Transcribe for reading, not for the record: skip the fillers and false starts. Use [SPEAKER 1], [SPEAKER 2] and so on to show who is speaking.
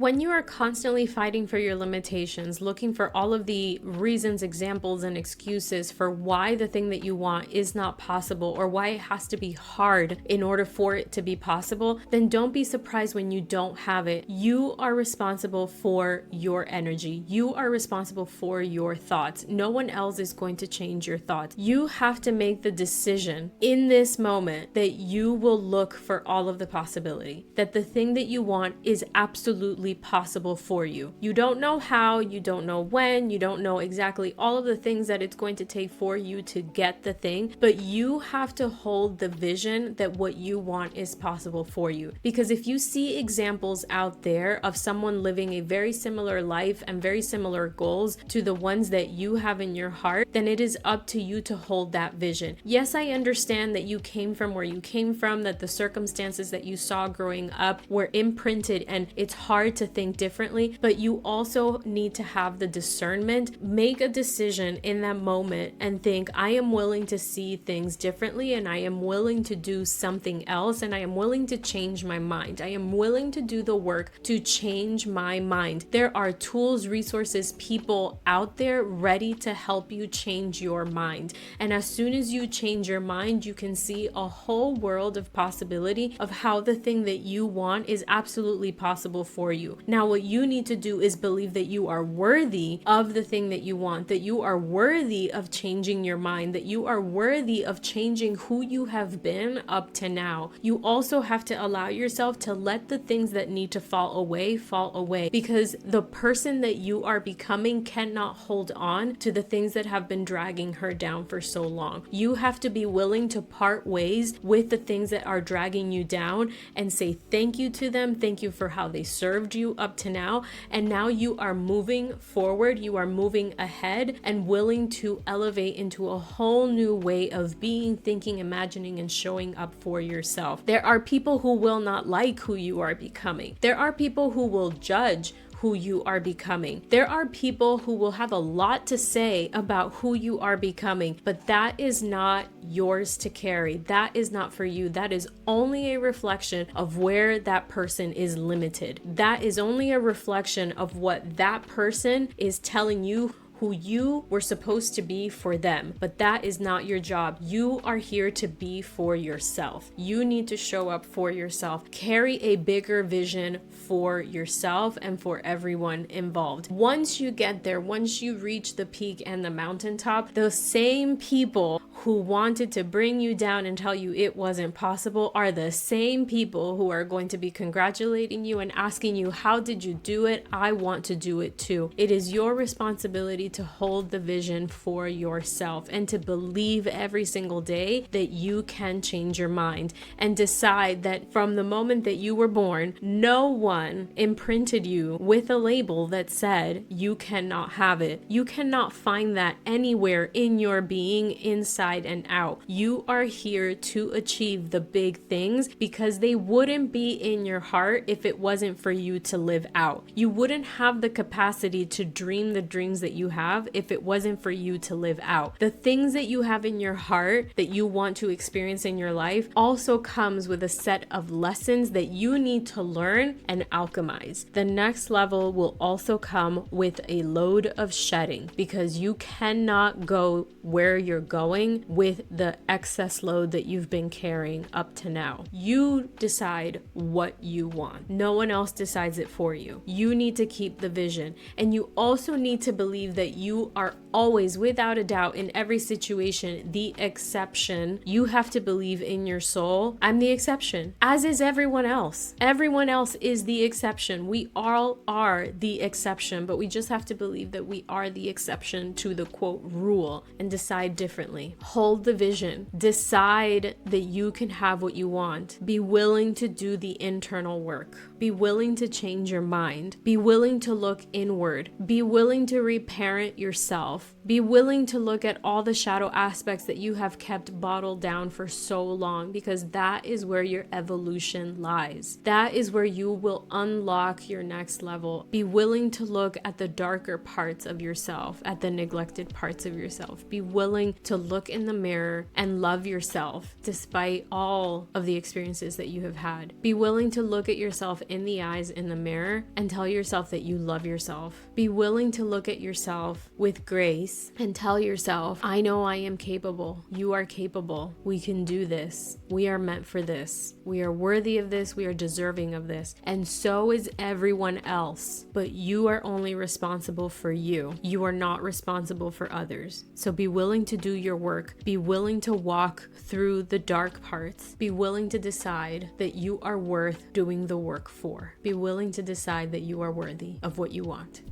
[SPEAKER 1] When you are constantly fighting for your limitations, looking for all of the reasons, examples, and excuses for why the thing that you want is not possible or why it has to be hard in order for it to be possible, then don't be surprised when you don't have it. You are responsible for your energy. You are responsible for your thoughts. No one else is going to change your thoughts. You have to make the decision in this moment that you will look for all of the possibility, that the thing that you want is absolutely possible for you. You don't know how, you don't know when, you don't know exactly all of the things that it's going to take for you to get the thing, but you have to hold the vision that what you want is possible for you. Because if you see examples out there of someone living a very similar life and very similar goals to the ones that you have in your heart, then it is up to you to hold that vision. Yes, I understand that you came from where you came from, that the circumstances that you saw growing up were imprinted and it's hard to think differently, but you also need to have the discernment. Make a decision in that moment and think, I am willing to see things differently and I am willing to do something else and I am willing to change my mind. I am willing to do the work to change my mind. There are tools, resources, people out there ready to help you change your mind. And as soon as you change your mind, you can see a whole world of possibility of how the thing that you want is absolutely possible for you. Now, what you need to do is believe that you are worthy of the thing that you want, that you are worthy of changing your mind, that you are worthy of changing who you have been up to now. You also have to allow yourself to let the things that need to fall away, because the person that you are becoming cannot hold on to the things that have been dragging her down for so long. You have to be willing to part ways with the things that are dragging you down and say thank you to them. Thank you for how they served you up to now. And now you are moving forward. You are moving ahead and willing to elevate into a whole new way of being, thinking, imagining, and showing up for yourself. There are people who will not like who you are becoming. There are people who will judge who you are becoming. There are people who will have a lot to say about who you are becoming, but that is not yours to carry. That is not for you. That is only a reflection of where that person is limited. That is only a reflection of what that person is telling you who you were supposed to be for them, but that is not your job. You are here to be for yourself. You need to show up for yourself. Carry a bigger vision for yourself and for everyone involved. Once you get there, once you reach the peak and the mountaintop, those same people who wanted to bring you down and tell you it wasn't possible are the same people who are going to be congratulating you and asking you, how did you do it? I want to do it too. It is your responsibility to hold the vision for yourself and to believe every single day that you can change your mind and decide that from the moment that you were born, no one imprinted you with a label that said you cannot have it. You cannot find that anywhere in your being, inside and out. You are here to achieve the big things because they wouldn't be in your heart if it wasn't for you to live out. You wouldn't have the capacity to dream the dreams that you have if it wasn't for you to live out. The things that you have in your heart that you want to experience in your life also comes with a set of lessons that you need to learn and alchemize. The next level will also come with a load of shedding because you cannot go where you're going with the excess load that you've been carrying up to now. You decide what you want. No one else decides it for you. You need to keep the vision, and you also need to believe that you are always, without a doubt, in every situation, the exception. You have to believe in your soul, I'm the exception, as is everyone else. Everyone else is the exception. We all are the exception, but we just have to believe that we are the exception to the quote rule and decide differently. Hold the vision. Decide that you can have what you want. Be willing to do the internal work. Be willing to change your mind. Be willing to look inward. Be willing to reparent yourself. Be willing to look at all the shadow aspects that you have kept bottled down for so long, because that is where your evolution lies. That is where you will unlock your next level. Be willing to look at the darker parts of yourself, at the neglected parts of yourself. Be willing to look in the mirror and love yourself despite all of the experiences that you have had. Be willing to look at yourself in the eyes in the mirror and tell yourself that you love yourself. Be willing to look at yourself with grace and tell yourself, I know I am capable. You are capable. We can do this. We are meant for this. We are worthy of this. We are deserving of this. And so is everyone else. But you are only responsible for you. You are not responsible for others. So be willing to do your work. Be willing to walk through the dark parts. Be willing to decide that you are worth doing the work for. Be willing to decide that you are worthy of what you want.